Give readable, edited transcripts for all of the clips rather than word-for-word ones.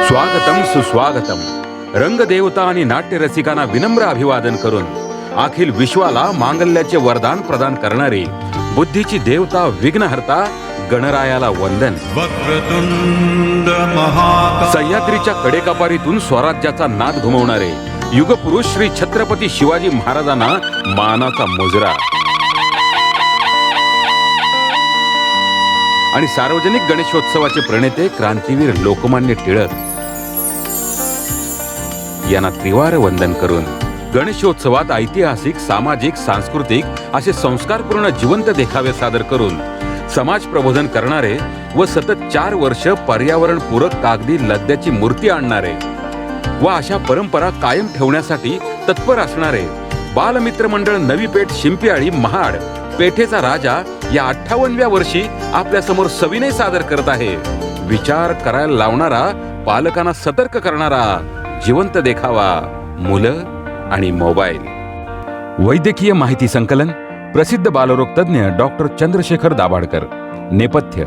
स्वागतम सुस्वागतम. रंगदेवता आणि नाट्य रसिकांना विनम्र अभिवादन करून अखिल विश्वाला मांगल्याचे वरदान प्रदान करणारी बुद्धीची देवता विघ्नहर्ता गणरायाला वंदन. वक्रतुंड महाकाय सह्याद्रीच्या कडेकपारीतून स्वराज्याचा नाद घुमवणारे युगपुरुष श्री छत्रपती शिवाजी महाराजांना मानाचा मुजरा. आणि सार्वजनिक गणेशोत्सवाचे प्रणेते क्रांतीवीर लोकमान्य टिळक यांना त्रिवार वंदन करून गणेशोत्सवात ऐतिहासिक, सामाजिक, सांस्कृतिक असे संस्कारपूर्ण जिवंत देखावे सादर करून समाज प्रबोधन करणारे व सतत 4 वर्ष पर्यावरणपूरक कागदी लद्द्याची मूर्ती आणणारे व अशा परंपरा कायम ठेवण्यासाठी तत्पर असणारे बालमित्र मंडळ नवी पेठ शिंपीआळी महाड पेठेचा राजा या 58व्या वर्षी आपल्या समोर सविनय सादर करत आहे. विचार करायला लावणारा, पालकांना सतर्क करणारा जिवंत देखावा मुलं आणि मोबाईल. वैद्यकीय माहिती संकलन प्रसिद्ध बालरोग तज्ञ डॉक्टर चंद्रशेखर दाभाडकर. नेपथ्य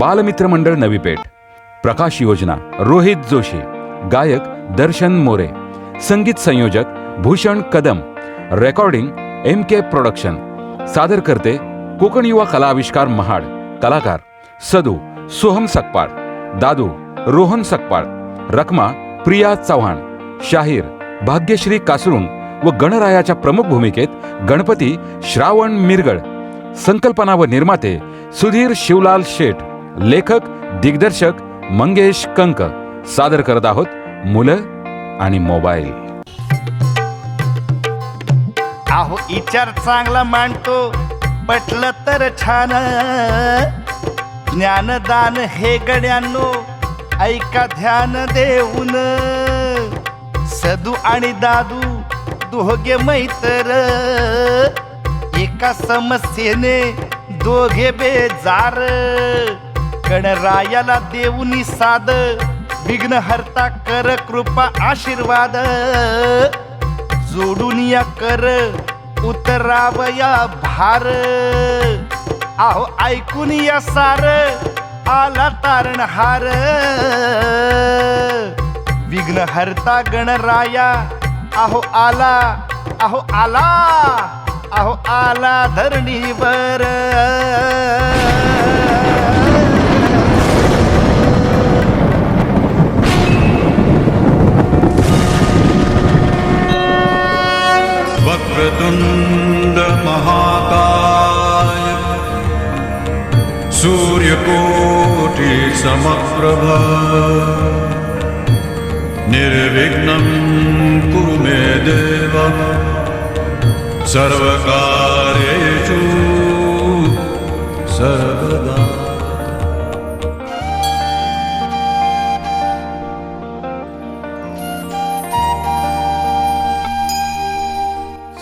बालमित्र मंडळ नवी पेठ. प्रकाश योजना रोहित जोशी. गायक दर्शन मोरे. संगीत संयोजक Bhushan Kadam. Recording MK production. सादर करते कोकण युवा कला आविष्कार महाड. कलाकार सदू सोहम सकपाळ. दादू रोहन सकपाळ. रखमा प्रिया चव्हाण. शाहीर भाग्यश्री कासरुंग व गणरायाच्या प्रमुख भूमिकेत गणपती श्रावण मिरगळ. संकल्पना व निर्माते सुधीर शिवलाल शेठ. लेखक दिग्दर्शक मंगेश कंक. सादर करत आहोत मुलं आणि मोबाईल. अहो विचार चांगला मांडतो, पटलं तर छान. ज्ञानदान हे गड्यांनो ऐका ध्यान देऊन. सदू आणि दादू दोघे मैत्र, एका समस्येने दोघे बेजार. गणरायाला देऊनी साद, विघ्नहर्ता कर कृपा आशीर्वाद. जोडून या कर उतरावया भार. आहो ऐकून या सार आला तारणहार. विघ्नहर्ता गणराया आहो आला, आहो आला, आहो आला धरणीवर. वक्रतुंड महाकाय सूर्यकोटि समप्रभ निर्विघ्नं कुरु मे देव सर्वकार्येषु सर्वदा.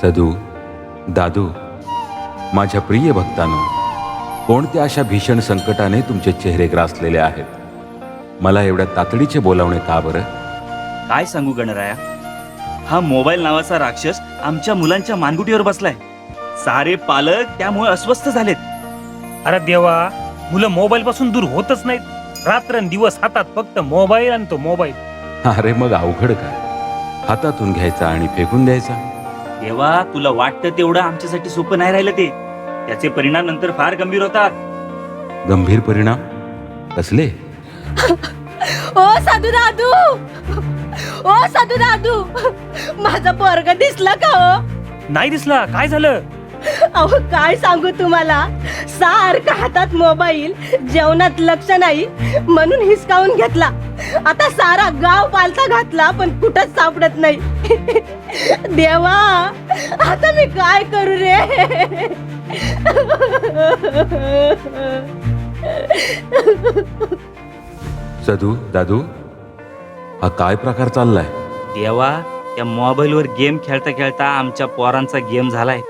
सदू दादू माझ्या प्रिय भक्तांनो, कोणत्या अशा भीषण संकटाने तुमचे चेहरे ग्रासलेले आहेत? मला एवढ्या तातडीचे बोलावणे का बरं? काय सांगू गणराया, हा मोबाईल नावाचा राक्षस आमच्या मुलांच्या मानगुटीवर बसलाय. सारे पालक त्यामुळे अस्वस्थ झालेत. अरे देवा, मुलं मोबाईल पासून दूर होतच नाहीत. रात्रंदिवस हातात फक्त मोबाईल आणि तो मोबाईल. अरे मग अवघड काय? हातातून घ्यायचा आणि फेकून द्यायचा. देवा, तुला वाटतं तेवढं आमच्यासाठी सोपं नाही राहिलं ते. त्याचे परिणाम नंतर फार गंभीर होतात. गंभीर परिणाम कसले? ओ साधू दादू, ओ साधू दादू, माझा पोरगा दिसला का हो? नाही दिसला. काय झालं? अहो काय सांगू तुम्हाला, सारखा हातात मोबाईल, जेवणात लक्ष नाही म्हणून हिसकावून घेतला. आता सारा गाव पालथा घातला पण कुठंच सापडत नाही. देवा, आता मी काय करू रे? सदू दादू, हा काय प्रकार चाललाय? देवा, त्या मोबाईलवर गेम खेळता खेळता आमच्या पोरांचा गेम झालाय.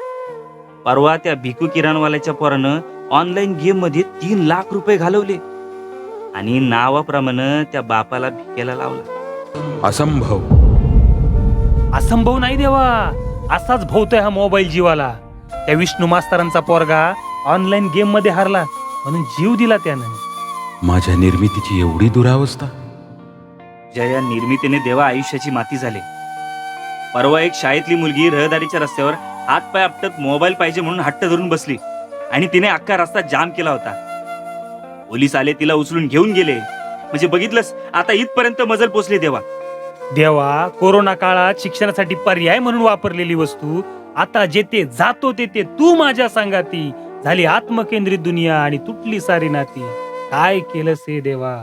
परवा त्या भिकू किराणवाल्याच्या पोरानं ऑनलाईन गेम मध्ये 3 लाख रुपये घालवले आणि नावाप्रमाणे त्या बापाला भिकेला लावला. असंभव. असंभव नाही देवा, असाच भोवतोय हा मोबाईल जीवाला. त्या विष्णू मास्तरांचा पोरगा ऑनलाईन गेम मध्ये हारला म्हणून जीव दिला त्यानं. माझ्या निर्मितीची एवढी दुरावस्था. ज्या या निर्मितीने देवा आयुष्याची माती झाले. परवा एक शाळेतली मुलगी रहदारीच्या रस्त्यावर हात पाय आपटत मोबाईल पाहिजे म्हणून हट्ट धरून बसली आणि तिने अख्खा रस्ता जाम केला होता. पोलीस आले, तिला उचलून घेऊन गेले. म्हणजे बघितलंस, आता इथपर्यंत मजल पोचले देवा. देवा, कोरोना काळात शिक्षणासाठी पर्याय म्हणून वापरलेली वस्तू आता जेथे जातो तेथे तू माझ्या संगाती. झाली आत्मकेंद्रित दुनिया आणि तुटली सारी नाती. काय केलंस हे देवा?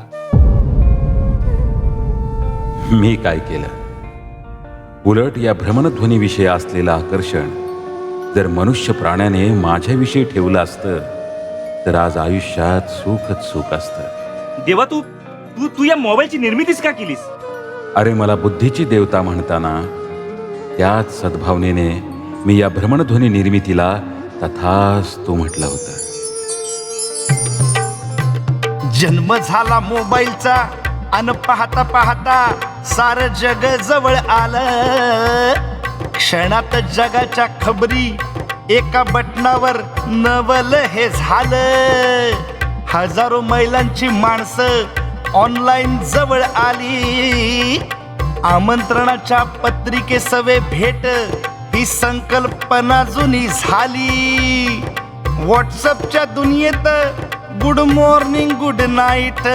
मी काय केलं? उलट या भ्रमणध्वनीविषयी असलेलं आकर्षण जर मनुष्य प्राण्याने माझ्याविषयी ठेवलं असतं तर आज आयुष्यात सुखच सुख असतं. देवा, तू तू तू या मोबाईलची निर्मितीच का केलीस? अरे, मला बुद्धीची देवता म्हणताना त्याच सद्भावनेने मी या भ्रमणध्वनी निर्मितीला तथास्तु म्हटलं होतं. जन्म झाला मोबाईलचा अन पाहता पाहता सारं जग जवळ आलं. क्षणात जगाच्या खबरी एका बटनावर नवल हे झालं. हजारो मैलांची माणसं ऑनलाईन जवळ आली. आमंत्रणाच्या पत्रिकेसवे भेट ही संकल्पना जुनी झाली. व्हॉट्सअपच्या दुनियेत गुड मॉर्निंग गुड नाईट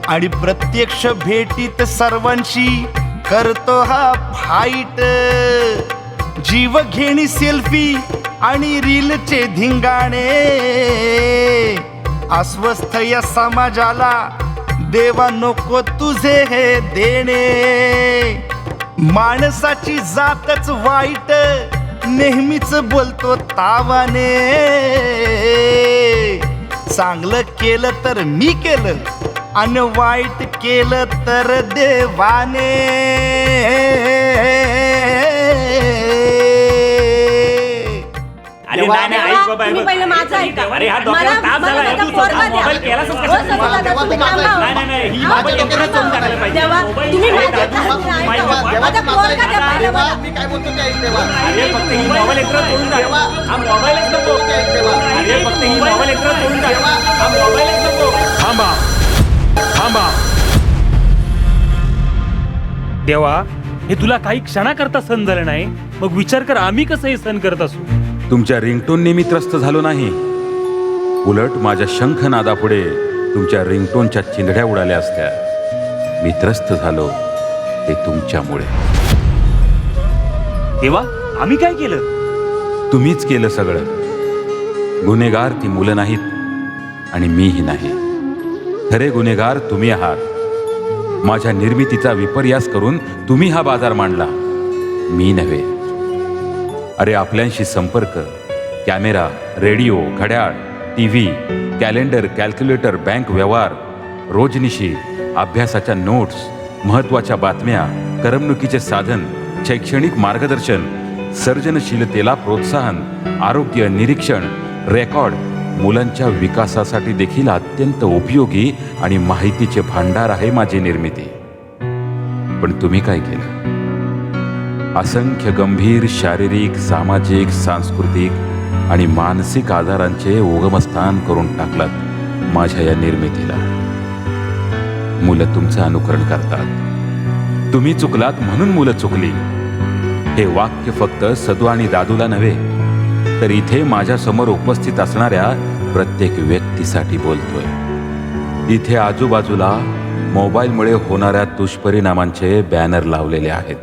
आणि प्रत्यक्ष भेटीत सर्वांशी करतो हा फाईट. जीव घेणी सेल्फी आणि रीलचे धिंगाणे. अस्वस्थ या समाजाला देवा नको तुझे हे देणे. माणसाची जातच वाईट नेहमीच बोलतो तावाने. चांगलं केलं तर मी केलं आणि वाईट केलं तर देवाने. अरे नाही नाही, ऐक बाबा, तुम्ही पहिले माझं ऐका. अरे हा डोक्याला ताप झाला आहे. तू स्वतः मोबाईल केलास हो, कशाला? सगळं तुम्ही थांबा. नाही नाही नाही, ही हा, मोबाईल डोक्याला चोळून टाकलं पाहिजे. देवा, मोबाईल तुम्ही नाही, माझ्या दादू, हातात नाही. माझ्या माझा मोबाईल- पोरगा द्या पहिलं मला. अरे फक्त ही मोबाईल एकत्र तोडून टाक. हा मोबाईलच नको. अरे फक्त ही मोबाईल एकत्र तोडून टाक. हा मोबाईलच नको. थांबा थांबा. देवा, हे तुला काही क्षणाकरता सहन झालं नाही, मग विचार कर आम्ही कसं हे सहन करत असू. तुमच्या रिंगटोनने मी त्रस्त झालो नाही. उलट माझ्या शंखनादापुढे तुमच्या रिंगटोनच्या चिंधड्या उडाल्या असत्या. मी त्रस्त झालो ते तुमच्यामुळे. देवा, आम्ही काय केलं? तुम्हीच केलं सगळं. गुन्हेगार ती मुलं नाहीत आणि मीही नाही. खरे गुन्हेगार तुम्ही आहात. माझ्या निर्मितीचा विपर्यास करून तुम्ही हा बाजार मांडला, मी नव्हे. अरे, आपल्याशी संपर्क, कॅमेरा, रेडिओ, घड्याळ, TV, कॅलेंडर, कॅल्क्युलेटर, बँक व्यवहार, रोजनिशी अभ्यासाच्या नोट्स, महत्त्वाच्या बातम्या, करमणुकीचे साधन, शैक्षणिक मार्गदर्शन, सर्जनशीलतेला प्रोत्साहन, आरोग्य निरीक्षण, रेकॉर्ड, मुलांच्या विकासासाठी देखील अत्यंत उपयोगी आणि माहितीचे भांडार आहे माझी निर्मिती. पण तुम्ही काय केलं? असंख्य गंभीर शारीरिक, सामाजिक, सांस्कृतिक आणि मानसिक आजारांचे उगमस्थान करून टाकलात माझ्या या निर्मितीला. मुलं तुमचं अनुकरण करतात. तुम्ही चुकलात म्हणून मुलं चुकली. हे वाक्य फक्त सदू आणि दादूला नव्हे, तर इथे माझ्या समोर उपस्थित असणाऱ्या प्रत्येक व्यक्तीसाठी बोलतोय. इथे आजूबाजूला मोबाईलमुळे होणाऱ्या दुष्परिणामांचे बॅनर लावलेले आहेत.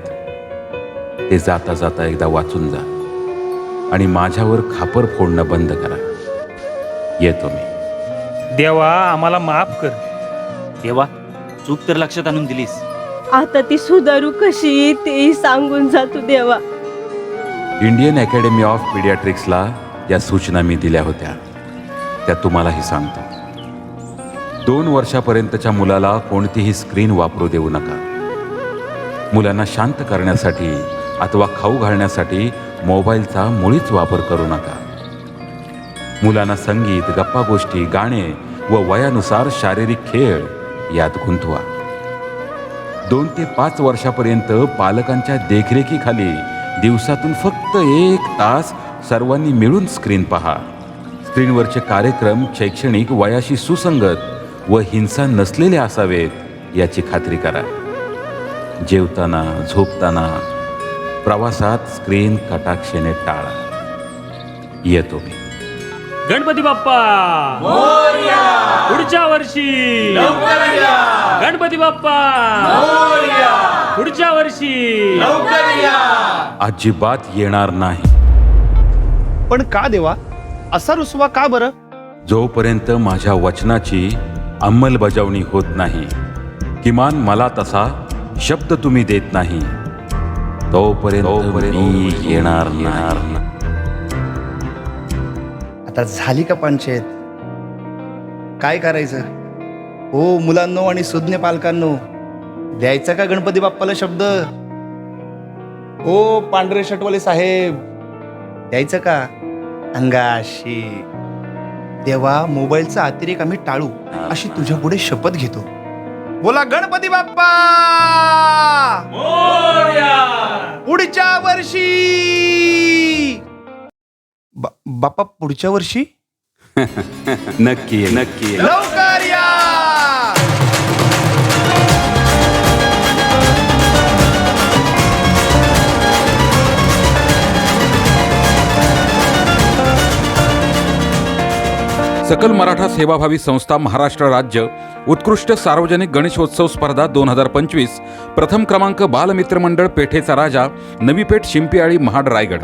ते जाता जाता एकदा वाचून जा आणि माझ्यावर खापर फोडणं बंद करा. येतो मी. देवा, आम्हाला माफ कर. देवा, चूक तर लक्षात आणून दिलीस. आता ती सुधारू कशी तेही सांगून जातो देवा. इंडियन अकॅडमी ऑफ पिडियाट्रिक्सला या सूचना मी दिल्या होत्या, त्या तुम्हालाही सांगतो. 2 वर्षापर्यंतच्या मुलाला कोणतीही स्क्रीन वापरू देऊ नका. मुलांना शांत करण्यासाठी अथवा खाऊ घालण्यासाठी मोबाईलचा मुळीच वापर करू नका. मुलांना संगीत, गप्पा गोष्टी, गाणे व वयानुसार शारीरिक खेळ यात गुंतवा. 2 ते 5 वर्षापर्यंत पालकांच्या देखरेखीखाली दिवसातून फक्त 1 तास सर्वांनी मिळून स्क्रीन पहा. स्क्रीनवरचे कार्यक्रम शैक्षणिक वयाशी सुसंगत व हिंसा नसलेले असावेत याची खात्री करा. जेवताना, झोपताना, प्रवासात स्क्रीन कटाक्षेने टाळा. येतो मी. गणपती बाप्पा पुढच्या वर्षी. गणपती बाप्पा पुढच्या वर्षी. अजिबात येणार नाही. पण का देवा, असा रुसवा का बरं? जोपर्यंत माझ्या वचनाची अंमलबजावणी होत नाही, किमान मला तसा शब्द तुम्ही देत नाही, तोपर्यंत मी येणार नाही. आता झाली का पंचायत? काय करायचं? हो मुलांनो आणि सुज्ञ पालकांनो, द्यायचा का गणपती बाप्पाला शब्द? हो पांढरे शर्टवाले साहेब, द्यायचं का? अंगाशी. देवा, मोबाईलचा अतिरेक आम्ही टाळू अशी तुझ्या पुढे शपथ घेतो. बोला गणपती बाप्पा पुढच्या वर्षी. बाप्पा पुढच्या वर्षी नक्की नक्की. लवकर या. सकल मराठा सेवाभावी संस्था महाराष्ट्र राज्य उत्कृष्ट सार्वजनिक गणेशोत्सव स्पर्धा 2025 प्रथम क्रमांक बालमित्र मंडळ पेठेचा राजा, नवी पेठ, शिंपीआळी, महाड, रायगड.